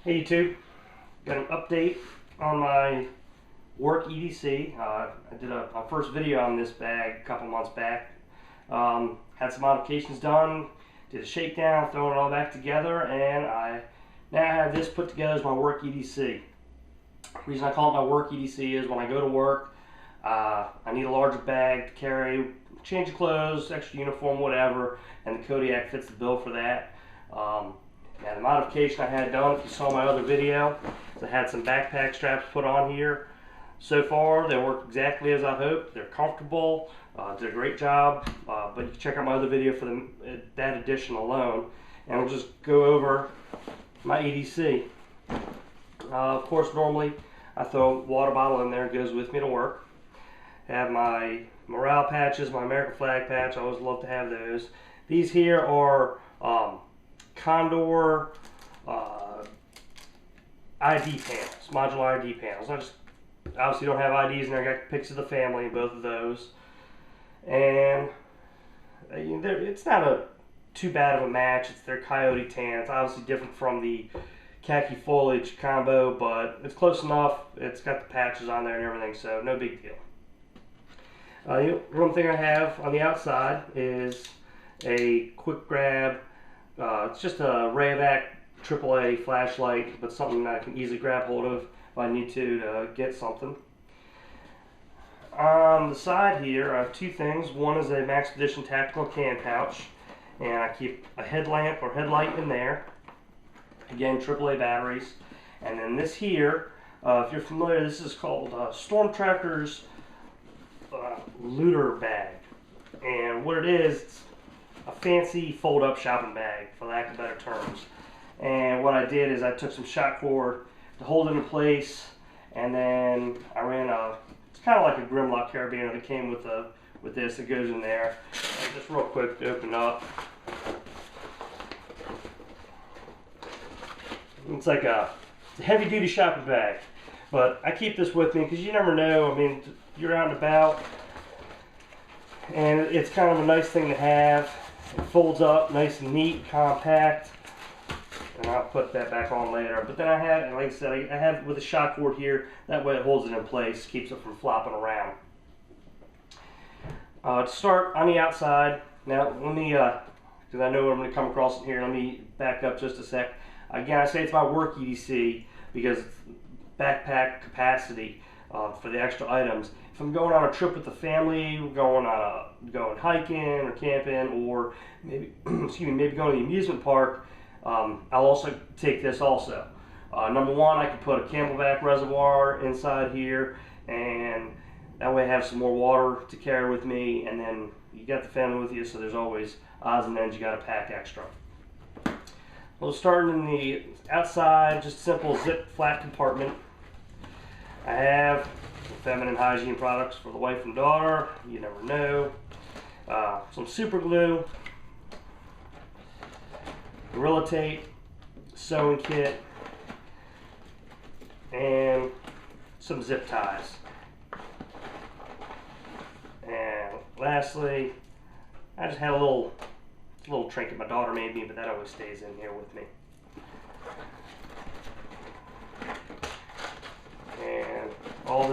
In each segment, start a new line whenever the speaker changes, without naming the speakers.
Hey YouTube, got an update on my work EDC. I did my first video on this bag a couple months back. Had some modifications done, did a shakedown, throwing it all back together, and I now have this put together as my work EDC. The reason I call it my work EDC is when I go to work, I need a larger bag to carry, change of clothes, extra uniform, whatever, and the Kodiak fits the bill for that. Now the modification I had done, if you saw my other video, is I had some backpack straps put on here. So far they work exactly as I hoped. They're comfortable, did a great job, but you can check out my other video for that addition alone. And we'll just go over my EDC. Of course, normally I throw a water bottle in there, it goes with me to work. I have my morale patches, my American flag patch, I always love to have those. These here are Condor ID panels, modular ID panels. I just obviously don't have IDs in there. I got pics of the family in both of those, and it's not too bad of a match. It's their coyote tan. It's obviously different from the khaki foliage combo, but it's close enough. It's got the patches on there and everything, so no big deal. One thing I have on the outside is a quick grab. It's just a Rayovac AAA flashlight, but something that I can easily grab hold of if I need to get something. On the side here, I have two things. One is a Maxpedition tactical can pouch, and I keep a headlamp or headlight in there. Again, AAA batteries. And then this here, if you're familiar, this is called Storm Tracker's looter bag. And what it is, it's a fancy fold-up shopping bag, for lack of better terms. And what I did is I took some shot cord to hold it in place, and then I ran it's kind of like a Grimlock carabiner that came with this. It goes in there. And just real quick to open up. It's like a heavy-duty shopping bag, but I keep this with me because you never know. I mean, you're out and about, and it's kind of a nice thing to have. It folds up nice and neat, compact, and I'll put that back on later. But then I have, like I said, I have with a shock cord here. That way it holds it in place, keeps it from flopping around. To start on the outside, now let me, because I know what I'm going to come across in here, let me back up just a sec. Again, I say it's my work EDC because it's backpack capacity for the extra items. If I'm going on a trip with the family, going hiking or camping, or maybe maybe going to the amusement park, I'll also take this also. Number one, I can put a Camelback reservoir inside here, and that way I have some more water to carry with me. And then you got the family with you, so there's always odds and ends you got to pack extra. Well, starting in the outside, just simple zip flat compartment. I have feminine hygiene products for the wife and daughter, you never know. Some super glue, Gorilla tape, sewing kit, and some zip ties. And lastly, I just had a little trinket my daughter made me, but that always stays in here with me. And all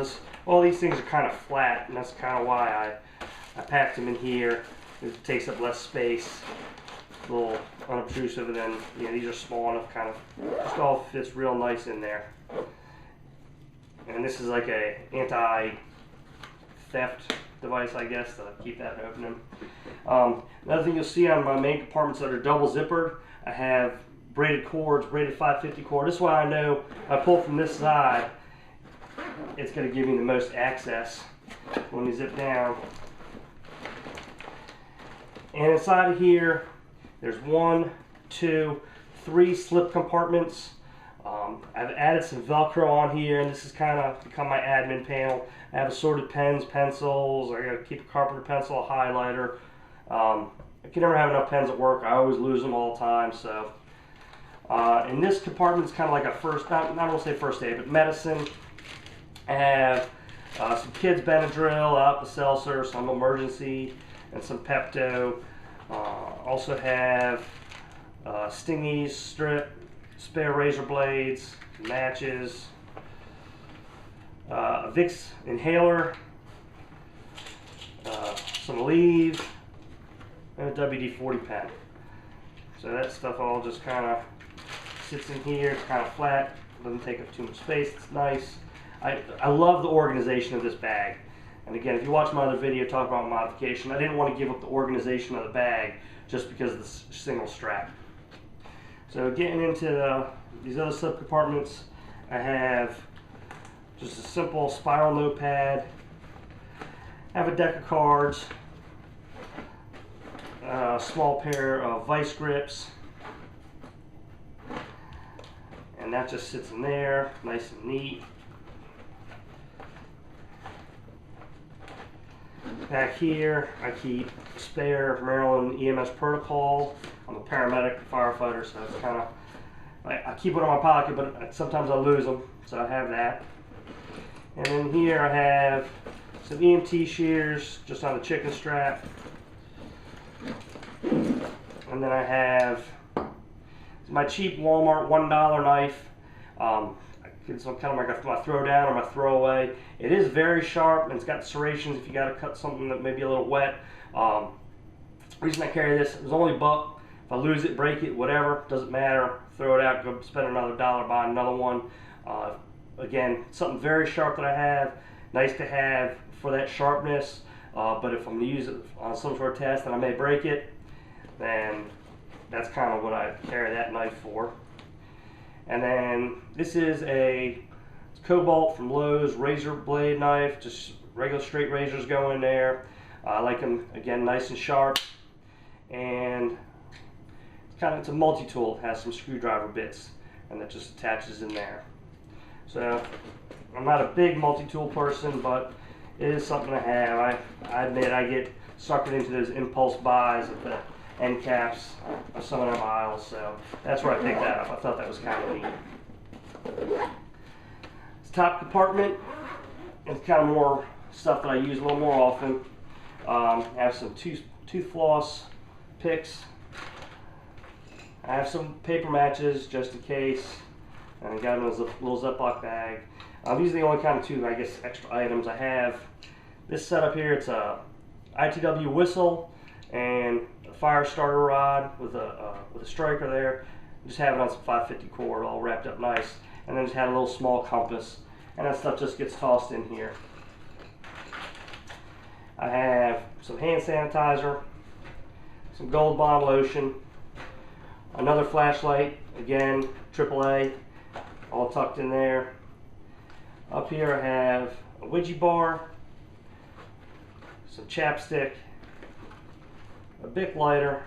these things are kind of flat, and that's kind of why I packed them in here. It takes up less space, a little unobtrusive, and then these are small enough, kind of just all fits real nice in there. And this is like a anti-theft device, I guess, to keep that opening. Another thing you'll see on my main compartments that are double zippered, I have braided cords, braided 550 cord. This is why I know if I pull from this side, it's going to give me the most access when you zip down. And inside of here, there's 1, 2, 3 slip compartments. I've added some Velcro on here, and this has kind of become my admin panel. I have assorted pens, pencils. I got to keep a carpenter pencil, a highlighter. I can never have enough pens at work. I always lose them all the time. So, and this compartment is kind of like a first, not going to say first aid, but medicine. I have some kids Benadryl, Alka-Seltzer, some emergency, and some Pepto. Also have Stingies strip, spare razor blades, matches, a Vicks inhaler, some leaves, and a WD-40 pen. So that stuff all just kind of sits in here. It's kind of flat, doesn't take up too much space. It's nice. I love the organization of this bag. And again, if you watch my other video talking about modification, I didn't want to give up the organization of the bag just because of the single strap. So getting into these other slip compartments, I have just a simple spiral notepad. I have a deck of cards, a small pair of vice grips, and that just sits in there, nice and neat. Back here, I keep a spare Maryland EMS protocol. I'm a paramedic, firefighter, so it's kind of, I keep it in my pocket, but sometimes I lose them, so I have that. And then here I have some EMT shears just on the chicken strap. And then I have my cheap Walmart $1 knife. It's kind of like my throw down or my throw away. It is very sharp and it's got serrations if you got to cut something that may be a little wet. The reason I carry this, it was only $1. If I lose it, break it, whatever, doesn't matter. Throw it out, go spend another $1, buy another one. Again, something very sharp that I have. Nice to have for that sharpness. But if I'm going to use it on some sort of test and I may break it, then that's kind of what I carry that knife for. And then this is a Cobalt from Lowe's razor blade knife, just regular straight razors go in there. I like them, again, nice and sharp. And it's a multi-tool. It has some screwdriver bits and that just attaches in there. So I'm not a big multi-tool person, but it is something I have. I admit I get suckered into those impulse buys at the end caps of some of them aisles, so that's where I picked that up. I thought that was kind of neat. This top compartment is kind of more stuff that I use a little more often. I have some tooth floss picks. I have some paper matches just in case, and I got them in a little Ziploc bag. These are the only kind of two, I guess, extra items I have. This setup here, it's a ITW whistle and a fire starter rod with a striker there. Just have it on some 550 cord, all wrapped up nice, and then just had a little small compass, and that stuff just gets tossed in here. I have some hand sanitizer, some Gold Bond lotion, another flashlight, again AAA, all tucked in there. Up here I have a Ouija bar, some chapstick, a Bic lighter,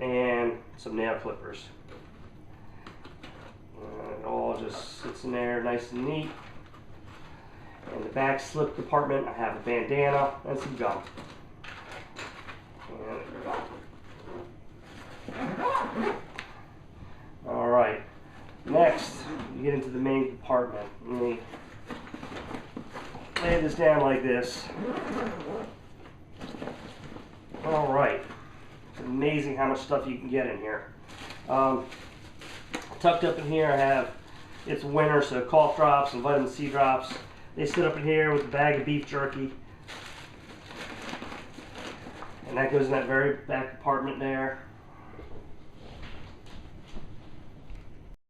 and some nail clippers. And it all just sits in there nice and neat. In the back slip compartment I have a bandana and some gum. Alright, next you get into the main compartment. Let me lay this down like this. Alright, it's amazing how much stuff you can get in here. Tucked up in here I have, it's winter, so cough drops and vitamin C drops. They sit up in here with a bag of beef jerky. And that goes in that very back compartment there.